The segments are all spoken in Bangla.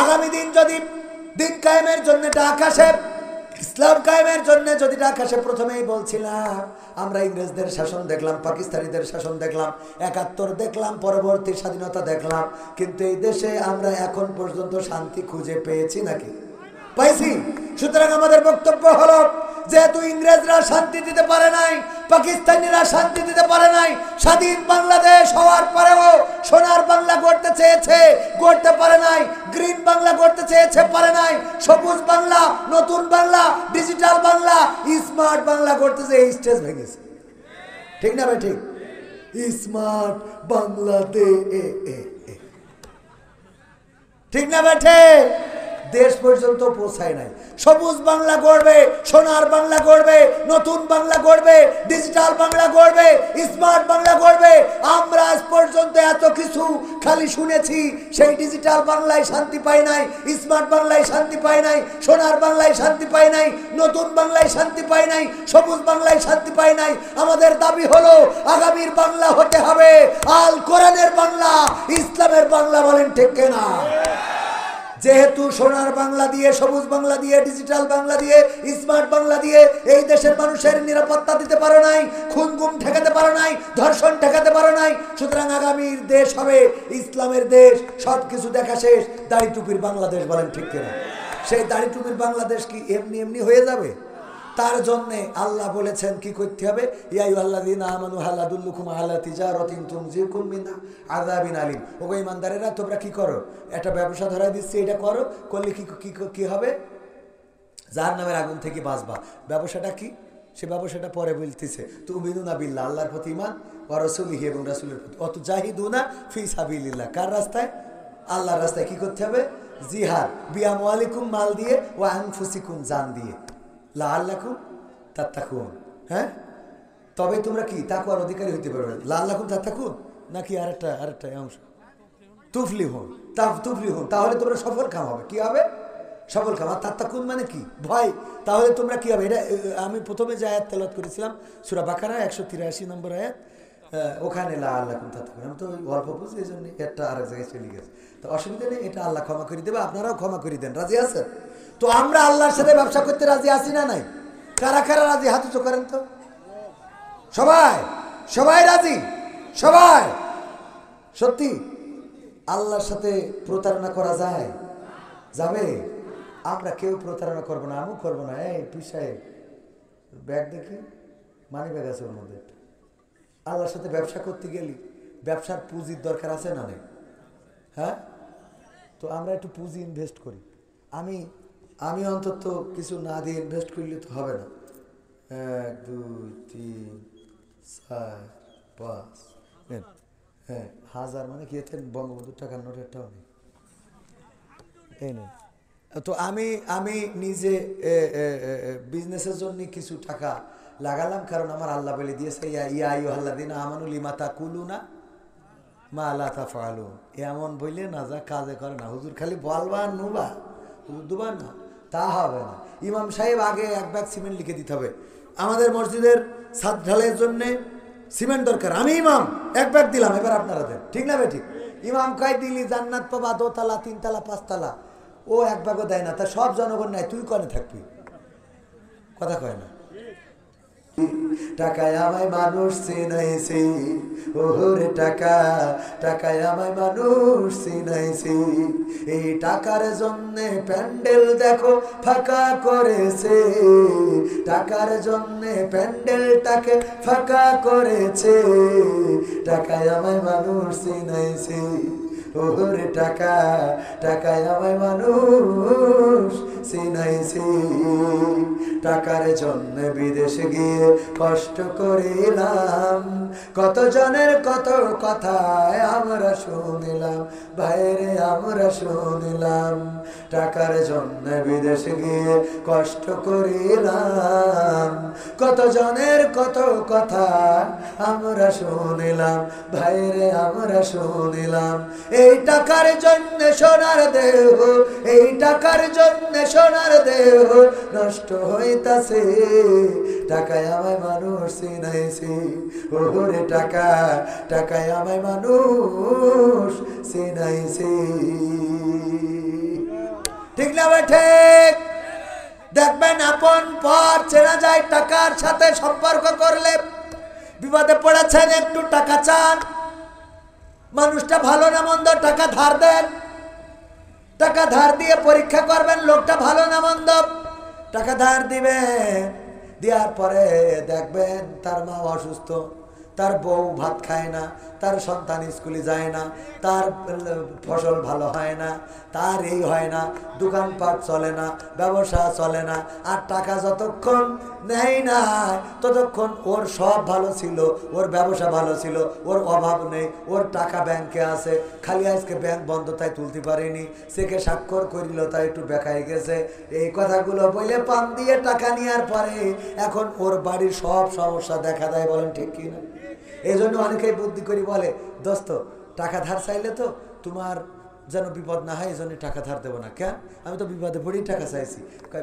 আগামী দিন যদি দিন কায়েমের জন্য ডাক আসে, ইসলাম কায়েমের জন্য যদি ডাক আসে, প্রথমেই বলছিলাম আমরা ইংরেজদের শাসন দেখলাম, পাকিস্তানিদের শাসন দেখলাম, ৭১ দেখলাম, পরবর্তী স্বাধীনতা দেখলাম, কিন্তু এই দেশে আমরা এখন পর্যন্ত শান্তি খুঁজে পেয়েছি নাকি? পাইছি। সুতরাং আমাদের বক্তব্য হলো, যেহেতু ইংরেজরা শান্তি দিতে পারে নাই, পাকিস্তানিরা শান্তি দিতে পারে নাই, স্বাধীন বাংলাদেশ হওয়ার পরেও সোনার বাংলা গড়তে চেয়েছে, গড়তে পারে নাই। গ্রিন বাংলা গড়তে চেয়েছে, পারে নাই। সবুজ বাংলা, নতুন বাংলা, ডিজিটাল বাংলা, স্মার্ট বাংলা গড়তে চেয়ে স্টেজ ভেঙেছে। ঠিক না ভাই? ঠিক। স্মার্ট বাংলাতে ঠিক না বেঠে? দেশ পর্যন্ত পৌঁছায় নাই। সবুজ বাংলা গড়বে, সোনার বাংলা গড়বে, নতুন বাংলা গড়বে, ডিজিটাল বাংলা গড়বে, স্মার্ট বাংলা গড়বে। আমরা আজ পর্যন্ত এত কিছু খালি শুনেছি, সেই ডিজিটাল বাংলায় শান্তি পাই নাই, স্মার্ট বাংলায় শান্তি পাই নাই, সোনার বাংলায় শান্তি পাই নাই, নতুন বাংলায় শান্তি পাই নাই, সবুজ বাংলায় শান্তি পাই নাই। আমাদের দাবি হলো আগামীর বাংলা হতে হবে আল কোরআনের বাংলা, ইসলামের বাংলা। বলেন ঠিক কিনা? যেহেতু সোনার বাংলা দিয়ে, সবুজ বাংলা দিয়ে, ডিজিটাল বাংলা দিয়ে, স্মার্ট বাংলা দিয়ে এই দেশের মানুষের নিরাপত্তা দিতে পারো নাই, খুন গুম ঠেকাতে পারো নাই, ধর্ষণ ঠেকাতে পারো নাই, সুতরাং আগামীর দেশ হবে ইসলামের দেশ। সবকিছু দেখা শেষ, দাড়ি টুপির বাংলাদেশ। বলেন ঠিক কিনা? সেই দাড়ি টুপির বাংলাদেশ কি এমনি এমনি হয়ে যাবে? তার জন্য আল্লাহ বলেছেন কি করতে হবে, ইয়া আইয়ুহাল্লাযীনা আমানু হাল আদুল্লুকুম আলা তিজারাতিন তুনজিকুম মিন আযাবিন আলীম। ওগো ঈমানদারেরা, তোমরা কি করো? একটা ব্যবসা ধরাই দিচ্ছি, এটা করো, করলে কি হবে? জাহান্নামের আগুন থেকে বাঁচবা। ব্যবসাটা কি? সে ব্যবসাটা পরে বলতেছে, তুমিনুনা বিল্লাহ, আল্লাহর প্রতি ঈমান, ওয়া রাসূলিহি, এবং রাসূলের প্রতি, ওয়া তুজাহিদুনা ফি সাবিলিল্লাহ। কার রাস্তায়? আল্লাহর রাস্তায়। কি করতে হবে? জিহাদ। বিআমওয়ালিকুম, মাল দিয়ে, ওয়া আনফুসিকুম, জান দিয়ে, লাআল্লাকুম তাত্তাকুন। হ্যাঁ, তবে তোমরা কি তাকওয়ার অধিকারী হতে পারবে। লাআল্লাকুম তাত্তাকুন নাকি আরেকটা অংশ? তুফলিহুন, তুফলিহুন, তাহলে তোমরা সফল কাম হবে। কি হবে? সফল কাম। আর তাত্তাকুন মানে কি? ভয়। তাহলে তোমরা কি হবে? এটা আমি প্রথমে যে আয়াত তেলাওয়াত করেছিলাম সূরা বাকারা 183 নম্বর আয়াত, ওখানে লাআল্লাকুম তাত্তাকুন। আমি তো অল্প বুঝি, এই জন্য একটা আরেক জায়গায় চলে গেছে। তো অসুবিধা নেই, এটা আল্লাহ ক্ষমা করে দেবে, আপনারাও ক্ষমা করে দেন। রাজি আছেন? তো আমরা আল্লাহর সাথে ব্যবসা করতে রাজি আছি না নাই? কারা কারা রাজি? হাত উঁচু করেন তো। সবাই, সবাই রাজি? সবাই? সত্যি আল্লাহর সাথে প্রতারণা করা যায়? যাবে? আমরা কেউ প্রতারণা করবো না, আমিও করবো না। এই পিসায় ব্যাগ দেখি, মানি ব্যাগ আছে ওর মধ্যে। আল্লাহর সাথে ব্যবসা করতে গেলি ব্যবসার পুঁজির দরকার আছে না নেই? হ্যাঁ, তো আমরা একটু পুঁজি ইনভেস্ট করি। আমি অন্তত কিছু না দিয়ে ইনভেস্ট করলে তো হবে না। 1 2 3 4 5, হ্যাঁ, 1000 মানে কি? বঙ্গবন্ধুর টাকার নোট একটাও নেই। এই নেই। তো আমি নিজে বিজনেসের জন্য কিছু টাকা লাগালাম, কারণ আমার আল্লাহ বলে দিয়েছে, ইয়া আইয়ুহাল্লাযীনা আমানু লিমা তাকুলুনা মা লা তাফআলুন। এমন বললে না যা কাজে করে না। হুজুর খালি বলবা নুবা, হুজুর দুবা না, তা হবে না। ইমাম সাহেব আগে 1 ব্যাগ সিমেন্ট লিখে দিতে হবে, আমাদের মসজিদের ছাদ ঢালাইয়ের জন্য সিমেন্ট দরকার। আমি ইমাম 1 ব্যাগ দিলাম, এবার আপনারা দেন। ঠিক না ভাই? ঠিক। ইমাম কয় দিলি জান্নাত পাবা 2 তলা 3 তলা 5 তলা, ও 1 ব্যাগও দেয় না। তা সব জনগণ নাই, তুই কনে থাকবি? কথা কয় না। টাকায় আমায় মানুষ চিনাইছে, ওরে টাকা, টাকায় আমায় মানুষ চিনাইছে। এই টাকার জন্য প্যান্ডেল দেখো ফাঁকা করেছে, টাকার জন্য প্যান্ডেলটাকে ফাঁকা করেছে। টাকায় আমায় মানুষ চিনাইছে, ওরে টাকা, টাকায় আমায় মানুষ চিনাইছে। টাকার জন্য বিদেশে গিয়ে কষ্ট করিলাম, কত জনের কত কথায় আমরা শুনিলাম, বাইরে আমরা শুনিলাম। টাকার জন্য বিদেশে গিয়ে কষ্ট করিলাম, কত জনের কত কথা আমরা শুনিলাম, বাইরে আমরা শুনিলাম। এই টাকার জন্য সোনার দেহ, এই টাকার জন্য সোনার দেহ নষ্ট হইতাছে। টাকায় আমায় মানুষ চিনাইছে, ওরে টাকা, টাকায় আমায় মানুষ চিনাইছে। ঠিক না ভাই ঠিক? দেখবেন আপন পর চেনা যায় টাকার সাথে সম্পর্ক করলে। বিপদে পড়েছেন, একটু টাকা চান, মানুষটা ভালো না মন্দ, টাকা ধার দেন। টাকা ধার দিয়ে পরীক্ষা করবেন লোকটা ভালো না মন্দ। টাকা ধার দিবেন, দেওয়ার পরে দেখবেন তার মা অসুস্থ, তার বউ ভাত খায় না, তার সন্তান স্কুলে যায় না, তার ফসল ভালো হয় না, তার এই হয় না, দোকানপাট চলে না, ব্যবসা চলে না। আর টাকা যতক্ষণ নেয় না ততক্ষণ ওর সব ভালো ছিল, ওর ব্যবসা ভালো ছিল, ওর অভাব নেই, ওর টাকা ব্যাংকে আছে। খালি আজকে ব্যাংক বন্ধ তাই তুলতে পারেনি, সেকে স্বাক্ষর করিল তাই একটু বেকায় গেছে। এই কথাগুলো বলে পান দিয়ে টাকা নেওয়ার পরে এখন ওর বাড়ির সব সমস্যা দেখা দেয়। বলেন ঠিক কিনা? এই জন্য অনেকেই বুদ্ধি করি বলে, দোস্ত টাকা ধার চাইলে তো তোমার যেন বিপদ না হয়, এই জন্য টাকা ধার দেবো না। কেন? আমি তো বিপদে পড়েই টাকা চাইছি।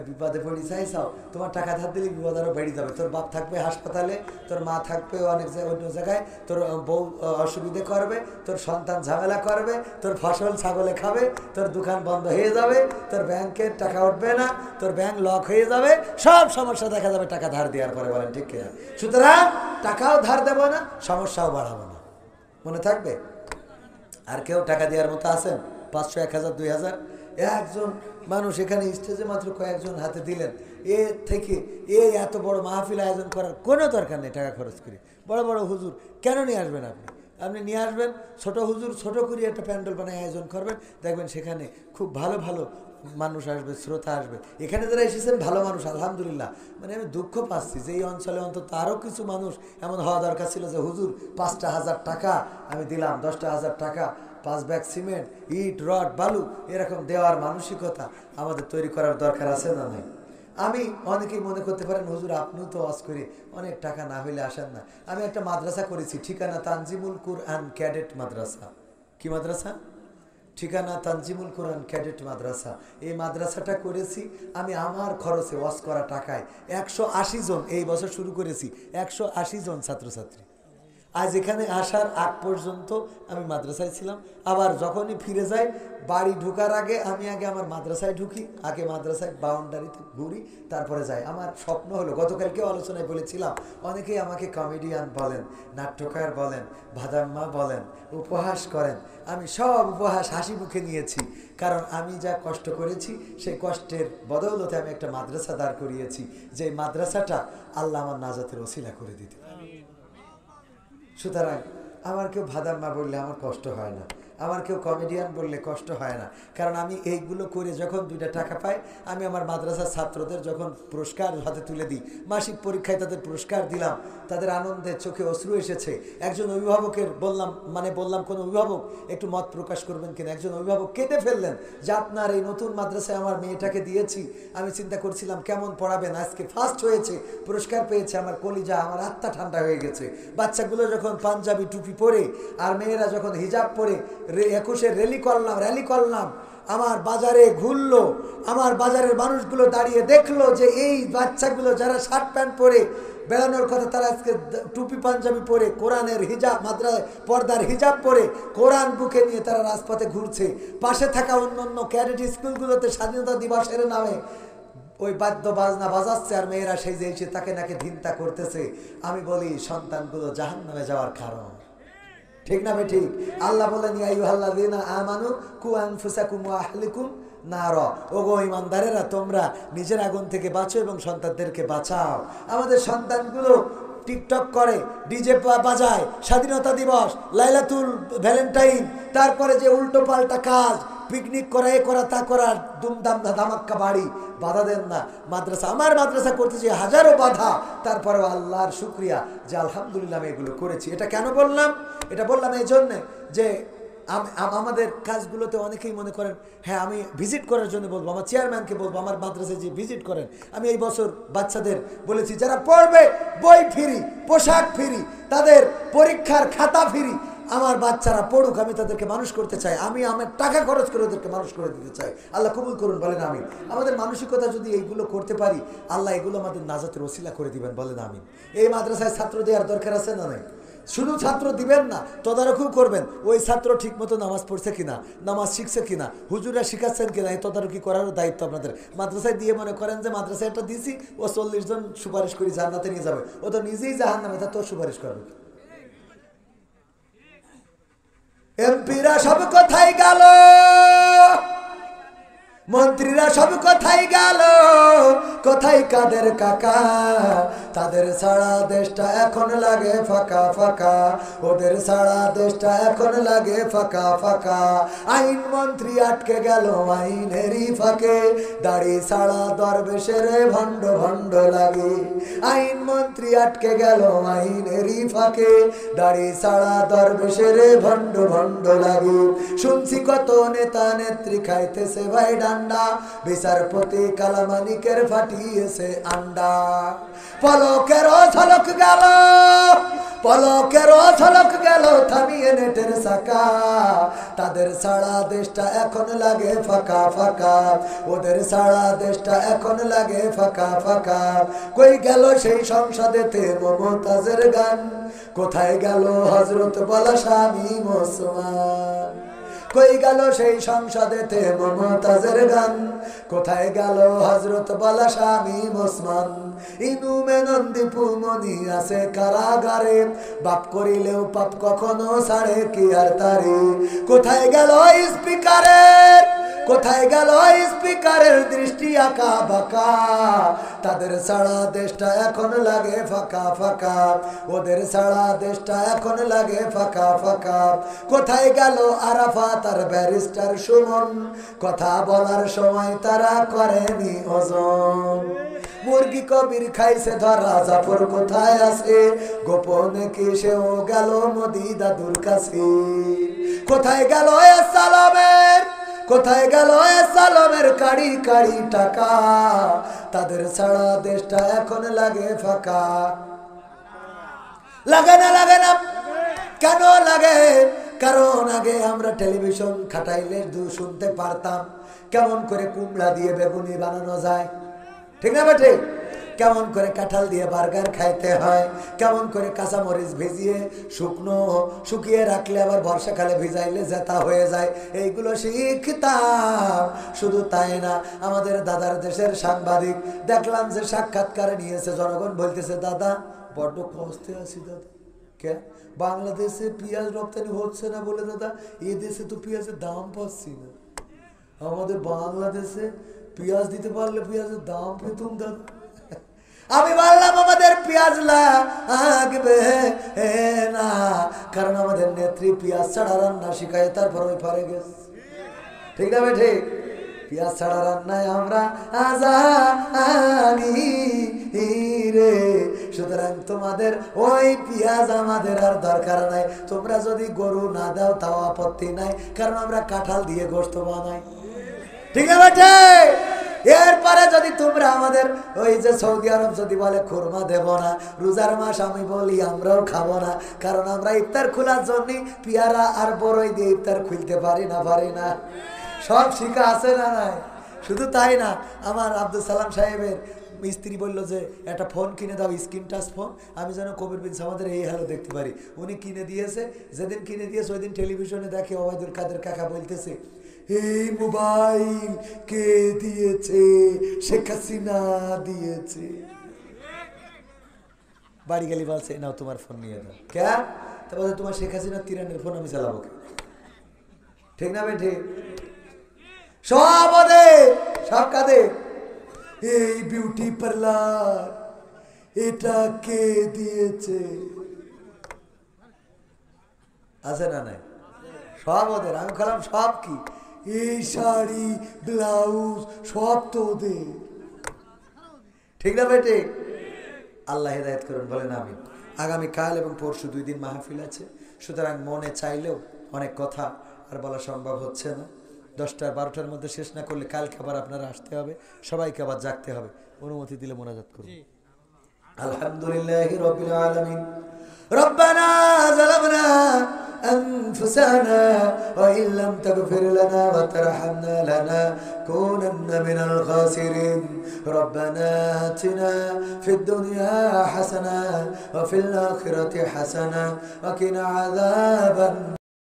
বিপদে পড়ি চাইছাও, তোমার টাকা ধার দিলে বিপদ আরও বেড়ে যাবে। তোর বাপ থাকবে হাসপাতালে, তোর মা থাকবে অনেক অন্য জায়গায়, তোর বউ অসুবিধে করবে, তোর সন্তান ঝামেলা করবে, তোর ফসল ছাগলে খাবে, তোর দোকান বন্ধ হয়ে যাবে, তোর ব্যাংকের টাকা উঠবে না, তোর ব্যাংক লক হয়ে যাবে, সব সমস্যা দেখা যাবে টাকা ধার দেওয়ার পরে। বলেন ঠিক কিনা? সুতরাং টাকাও ধার দেবো না, সমস্যাও বাড়াবো না। মনে থাকবে? আর কেউ টাকা দেওয়ার মতো আছেন? 500, 1000, 2000? একজন মানুষ এখানে স্টেজে মাত্র কয়েকজন হাতে দিলেন। এর থেকে এত বড় মাহফিল আয়োজন করার কোনো দরকার নেই। টাকা খরচ করি বড় বড় হুজুর কেন নিয়ে আসবেন? আপনি নিয়ে আসবেন ছোট হুজুর, ছোট করে একটা প্যান্ডেল বানায় আয়োজন করবেন, দেখবেন সেখানে খুব ভালো ভালো মানুষ আসবে, শ্রোতা আসবে। এখানে যারা এসেছেন ভালো মানুষ, আলহামদুলিল্লাহ। মানে আমি দুঃখ পাচ্ছি যে এই অঞ্চলে অন্তত আরও কিছু মানুষ এমন হওয়া দরকার ছিল যে হুজুর 5,000 টাকা আমি দিলাম, 10,000 টাকা, 5 ব্যাগ সিমেন্ট, ইট, রড, বালু, এরকম দেওয়ার মানসিকতা আমাদের তৈরি করার দরকার আছে না নাই? আমি অনেকেই মনে করতে পারেন হুজুর আপনিও তো ওয়াজ করে অনেক টাকা না হইলে আসেন না। আমি একটা মাদ্রাসা করেছি, ঠিকানা তানজিমুল কুরআন ক্যাডেট মাদ্রাসা। কি মাদ্রাসা? ঠিকানা তানজিমুল কুরআন ক্যাডেট মাদ্রাসা। এই মাদ্রাসাটা করেছি আমি আমার খরচে, ওয়াজ করা টাকায়। 180 জন এই বছর শুরু করেছি, 180 জন ছাত্রছাত্রী। আজ এখানে আসার আগ পর্যন্ত আমি মাদ্রাসায় ছিলাম। আবার যখনই ফিরে যাই, বাড়ি ঢোকার আগে আমি আগে আমার মাদ্রাসায় ঢুকি, আগে মাদ্রাসায় বাউন্ডারিতে ঘুরি, তারপরে যাই। আমার স্বপ্ন হলো, গতকালকেও আলোচনায় বলেছিলাম, অনেকেই আমাকে কমেডিয়ান বলেন, নাট্যকার বলেন, ভাদাম্মা বলেন, উপহাস করেন। আমি সব উপহাস হাসি মুখে নিয়েছি, কারণ আমি যা কষ্ট করেছি সেই কষ্টের বদৌলতে আমি একটা মাদ্রাসা দাঁড় করিয়েছি, যে মাদ্রাসাটা আল্লাহ আমার নাজাতের ওসিলা করে দিতে। সুতরাং আমার কেউ ভাদাম্মা বললে আমার কষ্ট হয় না, আমার কেউ কমেডিয়ান বললে কষ্ট হয় না, কারণ আমি এইগুলো করে যখন 2টা টাকা পাই, আমি আমার মাদ্রাসার ছাত্রদের যখন পুরস্কার হাতে তুলে দিই, মাসিক পরীক্ষায় তাদের পুরস্কার দিলাম, তাদের আনন্দে চোখে অশ্রু এসেছে। একজন অভিভাবকের বললাম কোন অভিভাবক একটু মত প্রকাশ করবেন কিনা। একজন অভিভাবক কেঁদে ফেললেন যে আপনার এই নতুন মাদ্রাসায় আমার মেয়েটাকে দিয়েছি, আমি চিন্তা করছিলাম কেমন পড়াবেন, আজকে ফার্স্ট হয়েছে, পুরস্কার পেয়েছে, আমার কলিজা, আমার আত্মা ঠান্ডা হয়ে গেছে। বাচ্চাগুলো যখন পাঞ্জাবি টুপি পরে আর মেয়েরা যখন হিজাব পরে 21-এর র্যালি করলাম, আমার বাজারে ঘুরলো, আমার বাজারের মানুষগুলো দাঁড়িয়ে দেখলো যে এই বাচ্চাগুলো যারা শার্ট প্যান্ট পরে বেড়ানোর কথা, তারা আজকে টুপি পাঞ্জাবি পরে, কোরআনের হিজাব, মাদ্রাসায় পর্দার হিজাব পরে, কোরআন বুকে নিয়ে তারা রাজপথে ঘুরছে। পাশে থাকা অন্যান্য ক্যাডেট স্কুলগুলোতে স্বাধীনতা দিবসের নামে ওই বাদ্য বাজনা বাজাচ্ছে, আর মেয়েরা সেই যে এসে তাকে নাকি ধিন্তা করতেছে। আমি বলি সন্তানগুলো জাহান্নামে যাওয়ার কারণ। ঠিক না ভাই ঠিক? আল্লাহ বলেন ইয়া আইয়ুহাল্লাযীনা আমানু কু আনফুসাকুম ওয়া আহলিকুম নারা, ওগো ঈমানদারেরা তোমরা নিজের আগুন থেকে বাঁচো এবং সন্তানদেরকে বাঁচাও। আমাদের সন্তানগুলো টিকটক করে, ডিজে বাজায়, স্বাধীনতা দিবস, লাইলাতুল ভ্যালেন্টাইন, তারপরে যে উল্টো পাল্টা কাজ, পিকনিক করা, এ করা, তা করার দুমদাম ধামাক্কা বাড়ি। বাধা দেন না। মাদ্রাসা, আমার মাদ্রাসা করতে যে হাজারো বাধা, তারপরেও আল্লাহর শুকরিয়া যে আলহামদুলিল্লাহ আমি এগুলো করেছি। এটা কেন বললাম? এটা বললাম এই জন্যে যে আমাদের কাজগুলোতে অনেকেই মনে করেন হ্যাঁ আমি ভিজিট করার জন্য বলবো, আমার চেয়ারম্যানকে বলবো আমার মাদ্রাসায় যে ভিজিট করেন। আমি এই বছর বাচ্চাদের বলেছি যারা পড়বে বই ফ্রি, পোশাক ফ্রি, তাদের পরীক্ষার খাতা ফ্রি। আমার বাচ্চারা পড়ুক, আমি তাদেরকে মানুষ করতে চাই, আমি আমার টাকা খরচ করে ওদেরকে মানুষ করে দিতে চাই। আল্লাহ কবুল করুন, বলেন আমিন। আমাদের মানসিকতা যদি এইগুলো করতে পারি, আল্লাহ এগুলো আমাদের নাজাতের ওসিলা করে দিবেন, বলেন আমিন। এই মাদ্রাসায় ছাত্র দেওয়ার দরকার আছে না নাই? শুধু ছাত্র দিবেন না, তদারকিও করবেন ওই ছাত্র ঠিকমতো নামাজ পড়ছে কিনা, নামাজ শিখছে কিনা, হুজুরা শিখাচ্ছেন কিনা, এই তদারকি করারও দায়িত্ব আপনাদের। মাদ্রাসায় দিয়ে মনে করেন যে মাদ্রাসায় একটা দিছি, ও 40 জন সুপারিশ করি জান্নাতে নিয়ে যাবে, ও তো নিজেই জাহান্নামে, তা তো সুপারিশ করবে। এমপিরা সব কোথায় গেল, মন্ত্রীরা সব কোথায় গেল, কোথায় কাদের কাকা, তাদের ছাড়া দেশটা এখন লাগে ফাঁকা ফাঁকা, ওদের ছাড়া দেশটা এখন লাগে ফাঁকা ফাঁকা। আইন মন্ত্রী আটকে গেল আইনেরই ফাঁকে, দাড়ি ছাড়া দরবেশের ভণ্ড ভণ্ড লাগে। আইন মন্ত্রী আটকে গেল আইনেরই ফাঁকে, দাড়ি ছাড়া দরবেশের ভণ্ড ভণ্ড লাগে। শুনছি কত নেতা নেত্রী খাইতেছে ভাই ডান্ডা, বিচারপতি কালামানিকের ফাটিয়েছে আন্ডা। পলকের ঝলক গেল, পলকের ঝলক গেল থামিয়ে নেটের চাকা, তাদের ছাড়া দেশটা এখন লাগে ফাঁকা ফাঁকা, ওদের ছাড়া দেশটা এখন লাগে ফাঁকা ফাঁকা। কই গেল সেই সংসদেতে মমতাজের গান, কোথায় গেল হযরত বলা শামীম ওসমান, কই গেল সেই সংসদেতে মমতাজের গান, কোথায় গেল হযরত বলা শামীম ওসমান। ইনু মেনন্দীপু মনি আছে কারাগারে, বাপ করিলেও পাপ কখনো ছাড়ে কি আর তারে। কোথায় গেল স্পিকারের, কোথায় গেল স্পিকারের দৃষ্টি আঁকা বাঁকা, তাদের ছাড়া দেশটা এখন লাগে ফাঁকা ফাঁকা, ওদের ছাড়া দেশটা এখন লাগে ফাঁকা ফাঁকা। কোথায় গেল আরাফাত আর ব্যারিস্টার সুমন, কথা বলার সময় তারা করেনি ওজন। মুরগি কবির খাইছে ধরা, জাফর কোথায় আছে, গোপনে কি সেও গেল মোদি দাদুর কাছে। কোথায় গেল সালামের, কোথায় গেল সালামের কাড়ি কাড়ি টাকা, তাদের ছাড়া দেশটা এখন লাগে ফাঁকা। লাগে না, লাগে না, কেন লাগে? কারণ আগে আমরা টেলিভিশন খাটাইলে শুনতে পারতাম কেমন করে কুমড়া দিয়ে বেগুনি বানানো যায়, ঠিক না বেটে? কেমন করে কাঁঠাল দিয়ে বার্গার খাইতে হয়, কেমন করে কাঁচামরিচ ভিজিয়ে শুকনো শুকিয়ে রাখলে আবার বর্ষাকালে ভিজাইলে জেতা হয়ে যায়, এইগুলো শিখতাম। শুধু তাই না, আমাদের দাদার দেশের সাংবাদিক দেখলাম যে সাক্ষাৎকারে নিয়েছে, জনগণ বলতেছে দাদা বড্ড কষ্টে আছি দাদা। কে? বাংলাদেশে পেঁয়াজ রপ্তানি হচ্ছে না বলে দাদা, এ দেশে তো পেঁয়াজের দাম পাচ্ছি না। আমাদের বাংলাদেশে পেঁয়াজ দিতে পারলে পেঁয়াজের দাম পেতুম দাদা। আমি বললাম আমাদের পেঁয়াজ লাগবে না, কারণ আমাদের নেত্রী পেঁয়াজ ছাড়া রান্না শিখায়, তারপর ওই পারে গেছে, ঠিক না ভাই? ঠিক, পেঁয়াজ ছাড়া রান্নায় আমরা আজানি রে। সুতরাং তোমাদের ওই পেঁয়াজ আমাদের আর দরকার নাই, তোমরা যদি গরু না দাও তাও আপত্তি নাই, কারণ আমরা কাঁঠাল দিয়ে গোশত বানাই, ঠিক না ভাই? এরপরে যদি তোমরা আমাদের ওই যে সৌদি আরব যদি বলে খুরমা দেব না, রোজার মাস আমি বলি আমরাও খাবো না, কারণ আমরা ইফতার খোলার জন্য পেয়ারা আর বড়ই দিয়ে ইফতার খুলতে পারি না, পারি না। সব শিখা আছে না নাই? শুধু তাই না, আমার আব্দুল সালাম সাহেবের স্ত্রী বলল যে একটা ফোন কিনে দাও, স্ক্রিন টাচ ফোন, আমি যেন কবির বিন আমাদের এই হ্যালো দেখতে পারি। উনি কিনে দিয়েছে, যেদিন কিনে দিয়েছে ওই দিন টেলিভিশনে দেখে ওবায়দুল কাদের কাকা বলতেছে এই মোবাইল কে দিয়েছে? শেখ হাসিনা দিয়েছে। বাড়ি গেলি বলছে নাও তোমার ফোন নিয়ে দাও। কে? তারপরে তোমার শেখ হাসিনা তিরানের ফোন আমি চালাবো, ঠিক না ভাই? ঠিক, সব ওদের, সব কাদের? এই বিউটি পার্লার এটা কে দিয়েছে? আছে না নাই? সব ওদের। আমি বললাম সব কি? এই শাড়ি ব্লাউজ সব তো ওদের, ঠিক না বেটে? আল্লাহ হেদায়েত করুন, বলেন আমিন। আগামীকাল এবং পরশু 2 দিন মাহফিল আছে, সুতরাং মনে চাইলেও অনেক কথা আর বলা সম্ভব হচ্ছে না। 10টা 12টার মধ্যে শেষ না করলে কালকে আবার আপনারা আসতে হবে, সবাইকে আবার জাগতে হবে। অনুমতি দিলে মোনাজাত করুন। আলহামদুলিল্লাহি রাব্বিল আলামিন। রব্বানা যালামনা أنفسنا وإن لم تغفر لنا وترحمنا لنكونن من الخاسرين ربنا آتنا في الدنيا حسنة وفي الآخرة حسنة وقنا عذاب